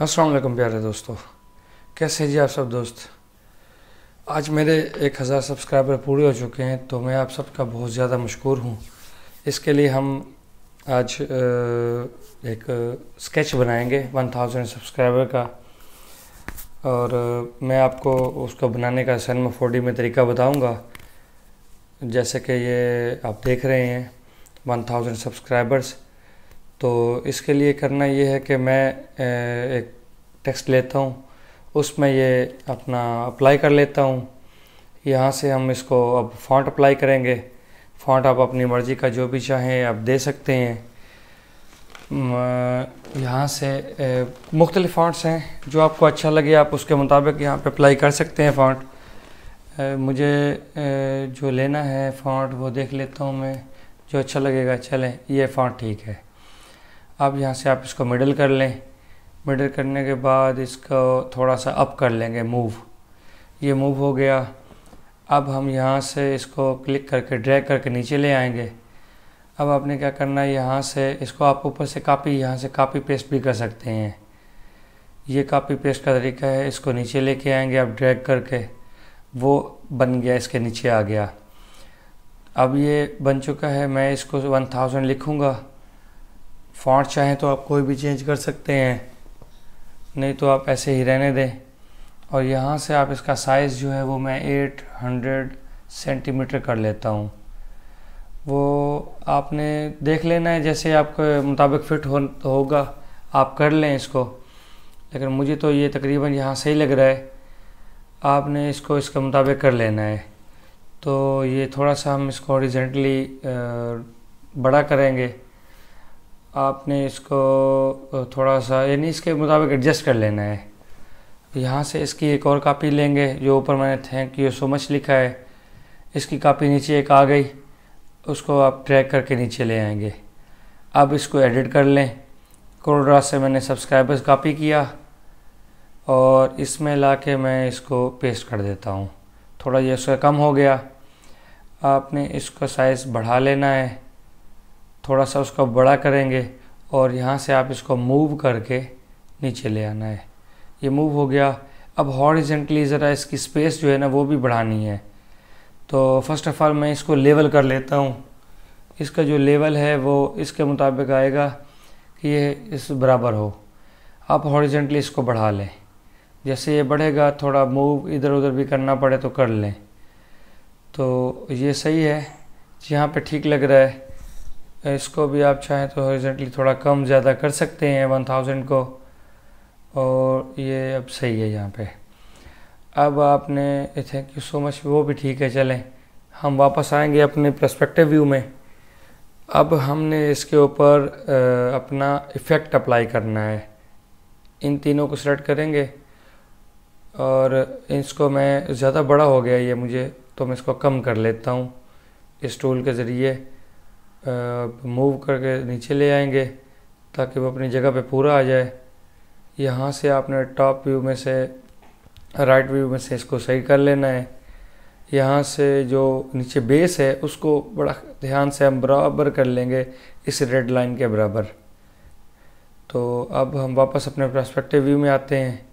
अस्सलाम वालेकुम प्यारे दोस्तों, कैसे जी आप सब दोस्त। आज मेरे 1000 सब्सक्राइबर पूरे हो चुके हैं, तो मैं आप सबका बहुत ज़्यादा मशकूर हूँ। इसके लिए हम आज एक स्केच बनाएंगे 1000 सब्सक्राइबर का, और मैं आपको उसको बनाने का सन 4D में तरीका बताऊँगा। जैसे कि ये आप देख रहे हैं 1000 सब्सक्राइबर्स। तो इसके लिए करना ये है कि मैं एक टेक्स्ट लेता हूँ, उसमें ये अपना अप्लाई कर लेता हूँ। यहाँ से हम इसको अब फ़ॉन्ट अप्लाई करेंगे। फ़ॉन्ट आप अपनी मर्ज़ी का जो भी चाहें आप दे सकते हैं। यहाँ से मुख्तलिफ़ फ़ॉन्ट्स हैं, जो आपको अच्छा लगे आप उसके मुताबिक यहाँ पे अप्लाई कर सकते हैं फ़ॉन्ट। मुझे जो लेना है फ़ॉन्ट वो देख लेता हूँ मैं, जो अच्छा लगेगा। चलें, ये फ़ॉन्ट ठीक है। अब यहाँ से आप इसको मिडल कर लें। मिडल करने के बाद इसको थोड़ा सा अप कर लेंगे, मूव। ये मूव हो गया। अब हम यहाँ से इसको क्लिक करके ड्रैग करके नीचे ले आएंगे। अब आपने क्या करना है, यहाँ से इसको आप ऊपर से यहाँ से कॉपी पेस्ट भी कर सकते हैं। ये कॉपी पेस्ट का तरीका है। इसको नीचे लेके आएंगे आप ड्रैग करके, वो बन गया, इसके नीचे आ गया। अब ये बन चुका है। मैं इसको 1000 लिखूँगा। फ़ॉन्ट चाहें तो आप कोई भी चेंज कर सकते हैं, नहीं तो आप ऐसे ही रहने दें। और यहाँ से आप इसका साइज़ जो है वो मैं 800 सेंटीमीटर कर लेता हूँ। वो आपने देख लेना है, जैसे आपके मुताबिक फ़िट होगा आप कर लें इसको। लेकिन मुझे तो ये तकरीबन यहाँ सही लग रहा है। आपने इसको इसके मुताबिक कर लेना है। तो ये थोड़ा सा हम इसको हॉरिज़ॉन्टली बड़ा करेंगे। आपने इसको थोड़ा सा यानी इसके मुताबिक एडजस्ट कर लेना है। यहाँ से इसकी एक और कॉपी लेंगे, जो ऊपर मैंने थैंक यू सो मच लिखा है, इसकी कॉपी नीचे एक आ गई। उसको आप ड्रैग करके नीचे ले आएंगे। अब इसको एडिट कर लें। कोड से मैंने सब्सक्राइबर्स कॉपी किया और इसमें लाके मैं इसको पेस्ट कर देता हूँ। थोड़ा ये उसका कम हो गया। आपने इसका साइज़ बढ़ा लेना है, थोड़ा सा उसको बड़ा करेंगे और यहाँ से आप इसको मूव करके नीचे ले आना है। ये मूव हो गया। अब हॉरिज़ॉन्टली ज़रा इसकी स्पेस जो है ना वो भी बढ़ानी है। तो फर्स्ट ऑफ़ ऑल मैं इसको लेवल कर लेता हूँ। इसका जो लेवल है वो इसके मुताबिक आएगा कि ये इस बराबर हो। आप हॉरिज़ॉन्टली इसको बढ़ा लें। जैसे ये बढ़ेगा, थोड़ा मूव इधर उधर भी करना पड़े तो कर लें। तो ये सही है, यहाँ पे ठीक लग रहा है। इसको भी आप चाहें तो हॉरिज़ॉन्टली थोड़ा कम ज़्यादा कर सकते हैं 1000 को, और ये अब सही है यहाँ पे। अब आपने थैंक यू सो मच वो भी ठीक है। चलें, हम वापस आएंगे अपने पर्सपेक्टिव व्यू में। अब हमने इसके ऊपर अपना इफ़ेक्ट अप्लाई करना है। इन तीनों को सेलेक्ट करेंगे और इसको मैं ज़्यादा बड़ा हो गया ये मुझे, तो मैं इसको कम कर लेता हूँ इस टूल के ज़रिए। मूव करके नीचे ले आएंगे ताकि वो अपनी जगह पे पूरा आ जाए। यहाँ से आपने टॉप व्यू में से राइट व्यू में से इसको सही कर लेना है। यहाँ से जो नीचे बेस है उसको बड़ा ध्यान से हम बराबर कर लेंगे, इस रेड लाइन के बराबर। तो अब हम वापस अपने पर्सपेक्टिव व्यू में आते हैं।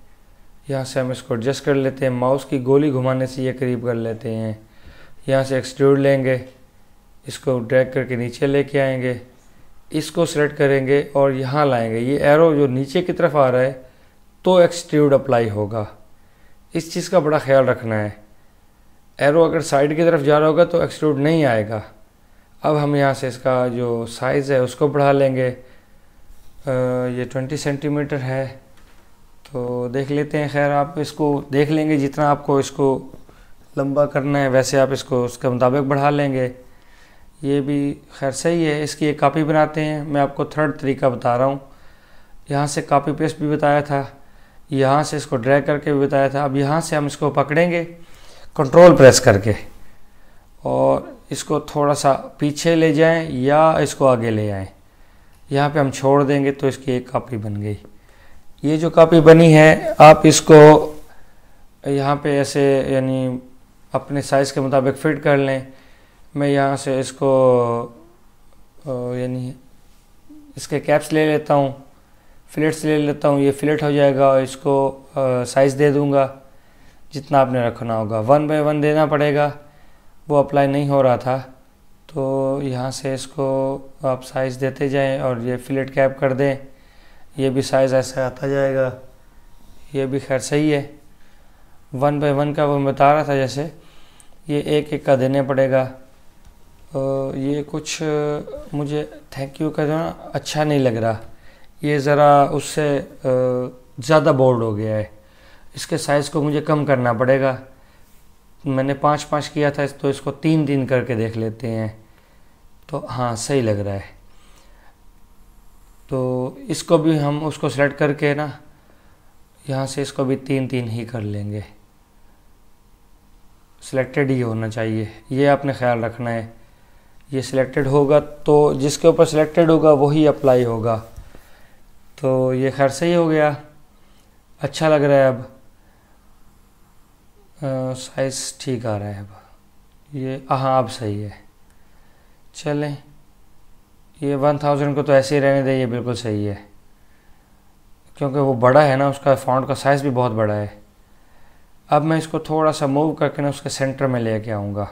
यहाँ से हम इसको एडजस्ट कर लेते हैं, माउस की गोली घुमाने से ये करीब कर लेते हैं। यहाँ से एक्सट्रूड लेंगे, इसको ड्रैग करके नीचे लेके आएंगे, इसको सेलेक्ट करेंगे और यहाँ लाएंगे। ये एरो जो नीचे की तरफ आ रहा है तो एक्सट्रूड अप्लाई होगा। इस चीज़ का बड़ा ख्याल रखना है। एरो अगर साइड की तरफ जा रहा होगा तो एक्सट्रूड नहीं आएगा। अब हम यहाँ से इसका जो साइज़ है उसको बढ़ा लेंगे। ये 20 सेंटीमीटर है, तो देख लेते हैं। खैर आप इसको देख लेंगे, जितना आपको इसको लंबा करना है वैसे आप इसको उसके मुताबिक बढ़ा लेंगे। ये भी खैर सही है। इसकी एक कॉपी बनाते हैं। मैं आपको थर्ड तरीका बता रहा हूँ। यहाँ से कॉपी पेस्ट भी बताया था, यहाँ से इसको ड्रैग करके भी बताया था। अब यहाँ से हम इसको पकड़ेंगे कंट्रोल प्रेस करके और इसको थोड़ा सा पीछे ले जाएं या इसको आगे ले आएं। यहाँ पे हम छोड़ देंगे तो इसकी एक कॉपी बन गई। ये जो कॉपी बनी है आप इसको यहाँ पे ऐसे यानी अपने साइज़ के मुताबिक फ़िट कर लें। मैं यहाँ से इसको यानी इसके कैप्स ले लेता हूँ, फिलेट्स ले लेता हूँ, ये फिलेट हो जाएगा और इसको साइज़ दे दूँगा जितना आपने रखना होगा। 1 बाय 1 देना पड़ेगा, वो अप्लाई नहीं हो रहा था, तो यहाँ से इसको आप साइज़ देते जाएं और ये फिलेट कैप कर दें। ये भी साइज़ ऐसे आता जाएगा, ये भी खैर सही है। 1 बाय 1 का वो बता रहा था, जैसे ये एक एक का देने पड़ेगा। ये कुछ मुझे थैंक यू का जो ना अच्छा नहीं लग रहा, ये ज़रा उससे ज़्यादा बोल्ड हो गया है। इसके साइज़ को मुझे कम करना पड़ेगा। मैंने 5-5 किया था, तो इसको 3-3 करके देख लेते हैं। तो हाँ, सही लग रहा है। तो इसको भी हम उसको सेलेक्ट करके ना यहाँ से इसको भी 3-3 ही कर लेंगे। सिलेक्टेड ही होना चाहिए, ये आपने ख्याल रखना है। ये सिलेक्टेड होगा तो जिसके ऊपर सिलेक्टेड होगा वही अप्लाई होगा। तो ये खैर सही हो गया, अच्छा लग रहा है। अब साइज़ ठीक आ रहा है। अब ये हाँ, अब सही है। चलें, ये 1000 को तो ऐसे ही रहने दें, ये बिल्कुल सही है, क्योंकि वो बड़ा है ना, उसका फ़ॉन्ट का साइज़ भी बहुत बड़ा है। अब मैं इसको थोड़ा सा मूव करके ना उसके सेंटर में लेके आऊँगा।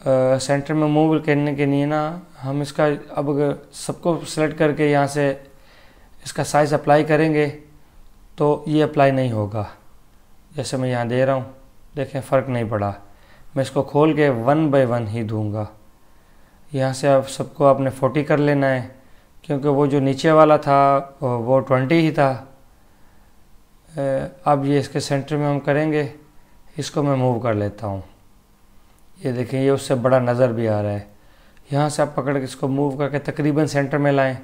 सेंटर में मूव करने के लिए ना हम इसका अब अगर सबको सेलेक्ट करके यहाँ से इसका साइज़ अप्लाई करेंगे तो ये अप्लाई नहीं होगा। जैसे मैं यहाँ दे रहा हूँ, देखें फ़र्क नहीं पड़ा। मैं इसको खोल के 1 बाय 1 ही दूँगा। यहाँ से अब सबको आपने 40 कर लेना है, क्योंकि वो जो नीचे वाला था वो 20 ही था। अब ये इसके सेंटर में हम करेंगे, इसको मैं मूव कर लेता हूँ। ये देखें, ये उससे बड़ा नज़र भी आ रहा है। यहाँ से आप पकड़ के इसको मूव करके तकरीबन सेंटर में लाएं।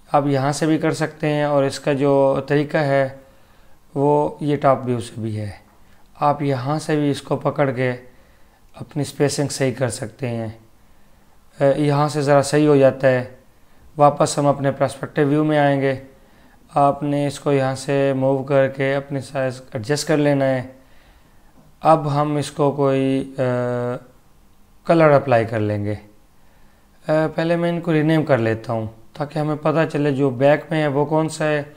आप यहाँ से भी कर सकते हैं, और इसका जो तरीका है वो ये टॉप व्यू से भी है। आप यहाँ से भी इसको पकड़ के अपनी स्पेसिंग सही कर सकते हैं। यहाँ से ज़रा सही हो जाता है। वापस हम अपने पर्सपेक्टिव व्यू में आएंगे। आपने इसको यहाँ से मूव करके अपने साइज़ एडजस्ट कर लेना है। अब हम इसको कोई कलर अप्लाई कर लेंगे। पहले मैं इनको रीनेम कर लेता हूँ ताकि हमें पता चले जो बैक में है वो कौन सा है,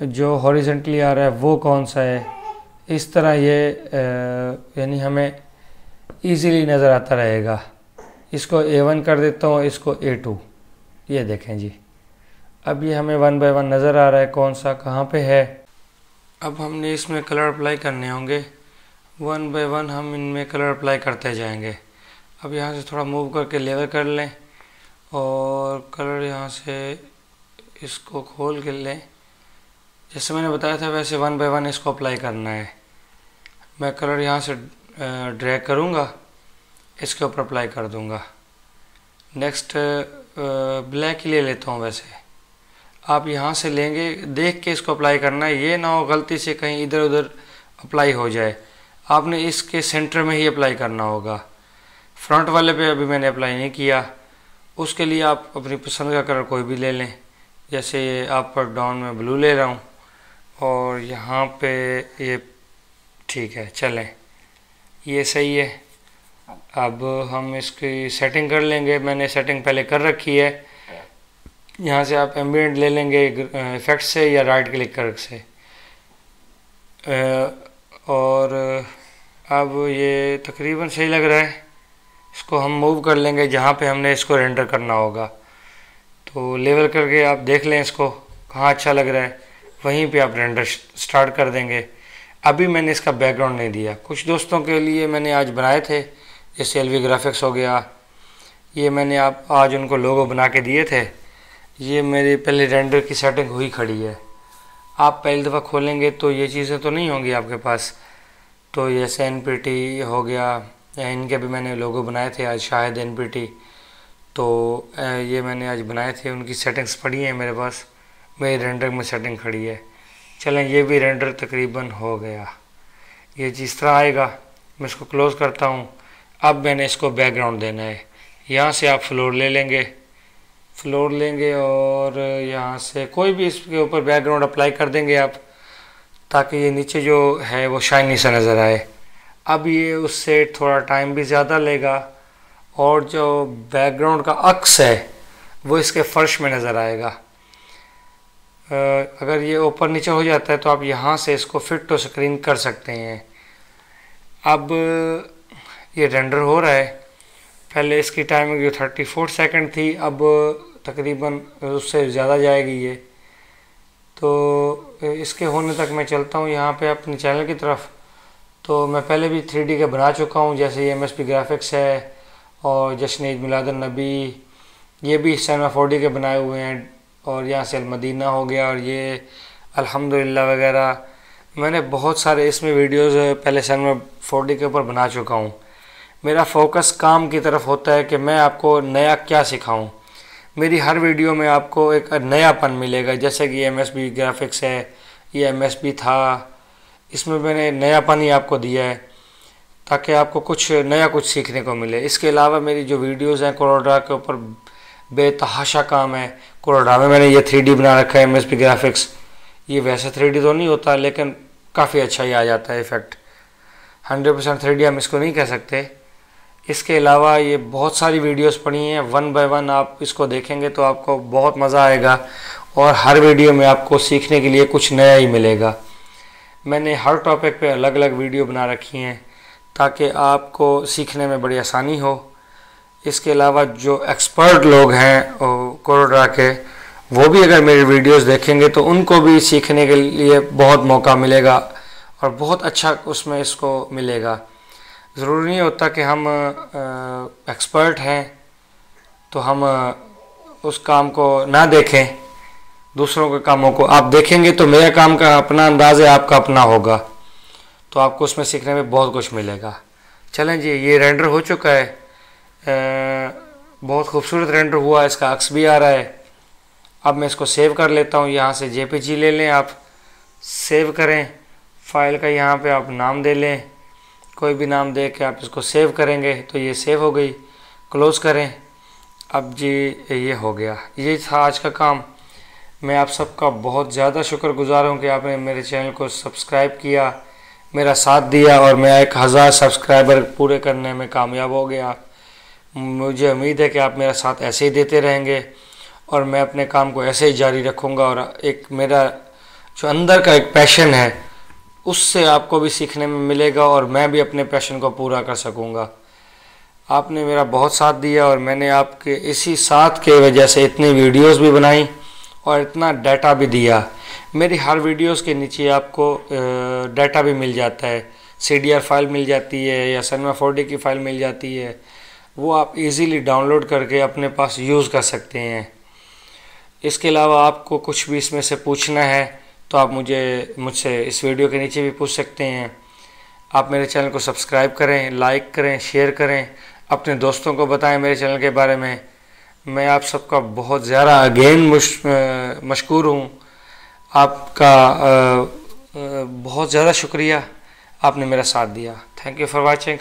जो हॉरिजॉन्टली आ रहा है वो कौन सा है। इस तरह ये यानी हमें इजीली नज़र आता रहेगा। इसको A1 कर देता हूँ, इसको A2। ये देखें जी, अब ये हमें 1 बाय 1 नज़र आ रहा है कौन सा कहाँ पे है। अब हमने इसमें कलर अप्लाई करने होंगे। 1 बाय 1 हम इनमें कलर अप्लाई करते जाएंगे। अब यहाँ से थोड़ा मूव करके लेवल कर लें और कलर यहाँ से इसको खोल के लें। जैसे मैंने बताया था वैसे 1 बाय 1 इसको अप्लाई करना है। मैं कलर यहाँ से ड्रैग करूँगा, इसके ऊपर अप्लाई कर दूँगा। नेक्स्ट ब्लैक ही ले लेता हूँ। वैसे आप यहाँ से लेंगे, देख के इसको अप्लाई करना है, ये ना हो गलती से कहीं इधर उधर अप्लाई हो जाए। आपने इसके सेंटर में ही अप्लाई करना होगा। फ्रंट वाले पे अभी मैंने अप्लाई नहीं किया। उसके लिए आप अपनी पसंद का कलर कोई भी ले लें। जैसे ये अप और डाउन में ब्लू ले रहा हूँ, और यहाँ पे ये ठीक है। चलें, ये सही है। अब हम इसकी सेटिंग कर लेंगे। मैंने सेटिंग पहले कर रखी है। यहाँ से आप एम्बिएंट ले लेंगे इफेक्ट से या राइट क्लिक कर से। और अब ये तकरीबन सही लग रहा है। इसको हम मूव कर लेंगे जहाँ पे हमने इसको रेंडर करना होगा। तो लेवल करके आप देख लें इसको कहाँ अच्छा लग रहा है, वहीं पे आप रेंडर स्टार्ट कर देंगे। अभी मैंने इसका बैकग्राउंड नहीं दिया। कुछ दोस्तों के लिए मैंने आज बनाए थे, जैसे LV ग्राफिक्स हो गया, ये मैंने आज उनको लोगो बना के दिए थे। ये मेरी पहले रेंडर की सेटिंग हुई खड़ी है। आप पहली दफ़ा खोलेंगे तो ये चीज़ें तो नहीं होंगी आपके पास। तो ये NPT हो गया, इनके भी मैंने लोगो बनाए थे आज, शायद NPT। तो ये मैंने आज बनाए थे, उनकी सेटिंग्स पड़ी हैं मेरे पास, मेरी रेंडर में सेटिंग खड़ी है। चलें, ये भी रेंडर तकरीबन हो गया। ये जिस तरह आएगा मैं इसको क्लोज़ करता हूँ। अब मैंने इसको बैकग्राउंड देना है। यहाँ से आप फ्लोर ले लेंगे, फ्लोर लेंगे और यहाँ से कोई भी इसके ऊपर बैकग्राउंड अप्लाई कर देंगे आप, ताकि ये नीचे जो है वो शाइनी सा नज़र आए। अब ये उससे थोड़ा टाइम भी ज़्यादा लेगा, और जो बैकग्राउंड का अक्स है वो इसके फ़र्श में नज़र आएगा। अगर ये ऊपर नीचे हो जाता है तो आप यहाँ से इसको फिट टू स्क्रीन कर सकते हैं। अब ये रेंडर हो रहा है। पहले इसकी टाइमिंग जो 34 सेकंड थी, अब तकरीबन उससे ज़्यादा जाएगी ये। तो इसके होने तक मैं चलता हूँ यहाँ पे अपने चैनल की तरफ। तो मैं पहले भी 3D के बना चुका हूँ, जैसे ये MSP ग्राफिक्स है और जश्न ईद मिलादुन नबी, ये भी सिनेमा 4D के बनाए हुए हैं। और यहाँ से अलमदीना हो गया और ये अल्हम्दुलिल्लाह वगैरह, मैंने बहुत सारे इसमें वीडियोस पहले सिनेमा 4D के ऊपर बना चुका हूँ। मेरा फोकस काम की तरफ होता है कि मैं आपको नया क्या सिखाऊं। मेरी हर वीडियो में आपको एक नयापन मिलेगा। जैसे कि MSP ग्राफिक्स है, ये MSP था, इसमें मैंने नयापन ही आपको दिया है ताकि आपको कुछ नया कुछ सीखने को मिले। इसके अलावा मेरी जो वीडियोस हैं कोरोड्रा के ऊपर बेतहाशा काम है। कोरोड्रा में मैंने ये 3D बना रखा है MSP ग्राफिक्स। ये वैसे 3D तो नहीं होता लेकिन काफ़ी अच्छा ही आ जाता है इफ़ेक्ट। 100% 3D हम इसको नहीं कह सकते। इसके अलावा ये बहुत सारी वीडियोस पड़ी हैं, 1 बाय 1 आप इसको देखेंगे तो आपको बहुत मज़ा आएगा और हर वीडियो में आपको सीखने के लिए कुछ नया ही मिलेगा। मैंने हर टॉपिक पे अलग अलग वीडियो बना रखी हैं ताकि आपको सीखने में बड़ी आसानी हो। इसके अलावा जो एक्सपर्ट लोग हैं कोरोड्रा के, वो भी अगर मेरी वीडियोस देखेंगे तो उनको भी सीखने के लिए बहुत मौका मिलेगा और बहुत अच्छा उसमें इसको मिलेगा। ज़रूरी नहीं होता कि हम एक्सपर्ट हैं तो हम उस काम को ना देखें, दूसरों के कामों को आप देखेंगे तो मेरे काम का अपना अंदाज़ है, आपका अपना होगा, तो आपको उसमें सीखने में बहुत कुछ मिलेगा। चलें जी, ये रेंडर हो चुका है, बहुत खूबसूरत रेंडर हुआ, इसका अक्स भी आ रहा है। अब मैं इसको सेव कर लेता हूँ। यहाँ से JPG ले लें, आप सेव करें फाइल का, यहाँ पे आप नाम दे लें, कोई भी नाम दे के आप इसको सेव करेंगे तो ये सेव हो गई। क्लोज़ करें। अब जी ये हो गया, ये था आज का काम। मैं आप सबका बहुत ज़्यादा शुक्रगुजार हूँ कि आपने मेरे चैनल को सब्सक्राइब किया, मेरा साथ दिया और मैं 1000 सब्सक्राइबर पूरे करने में कामयाब हो गया। मुझे उम्मीद है कि आप मेरा साथ ऐसे ही देते रहेंगे और मैं अपने काम को ऐसे ही जारी रखूँगा। और एक मेरा जो अंदर का एक पैशन है उससे आपको भी सीखने में मिलेगा और मैं भी अपने पैशन को पूरा कर सकूँगा। आपने मेरा बहुत साथ दिया और मैंने आपके इसी साथ के वजह से इतनी वीडियोस भी बनाई और इतना डाटा भी दिया। मेरी हर वीडियोस के नीचे आपको डाटा भी मिल जाता है, CDR फाइल मिल जाती है या सिनेमा 4D की फ़ाइल मिल जाती है, वो आप इजीली डाउनलोड करके अपने पास यूज़ कर सकते हैं। इसके अलावा आपको कुछ भी इसमें से पूछना है तो आप मुझसे इस वीडियो के नीचे भी पूछ सकते हैं। आप मेरे चैनल को सब्सक्राइब करें, लाइक करें, शेयर करें, अपने दोस्तों को बताएं मेरे चैनल के बारे में। मैं आप सबका बहुत ज़्यादा अगेन मशकूर हूँ। आपका बहुत ज़्यादा शुक्रिया, आपने मेरा साथ दिया। Thank you for watching.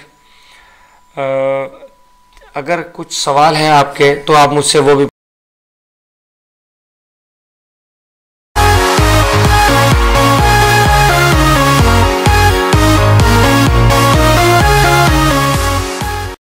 अगर कुछ सवाल हैं आपके तो आप मुझसे वो भी